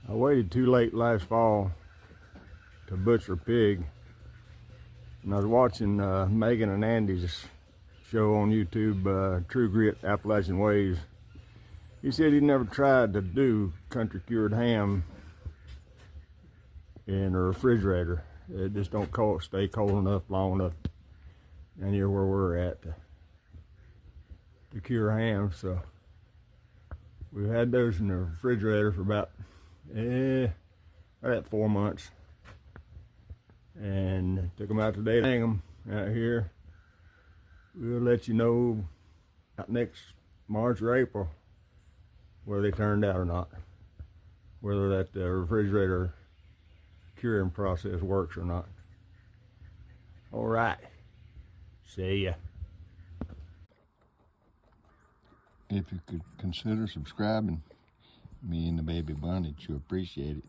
I waited too late last fall to butcher a pig, and I was watching Megan and Andy's show on YouTube, True Grit Appalachian Ways. He said he never tried to do country cured ham in a refrigerator. It just don't stay cold enough long enough down here where we're at to cure ham. So we've had those in the refrigerator for about 4 months, and took them out today to hang them out here. We'll let you know about next March or April whether they turned out or not, whether that refrigerator curing process works or not. All right, see ya. If you could consider subscribing, me and the baby bunny, you appreciate it.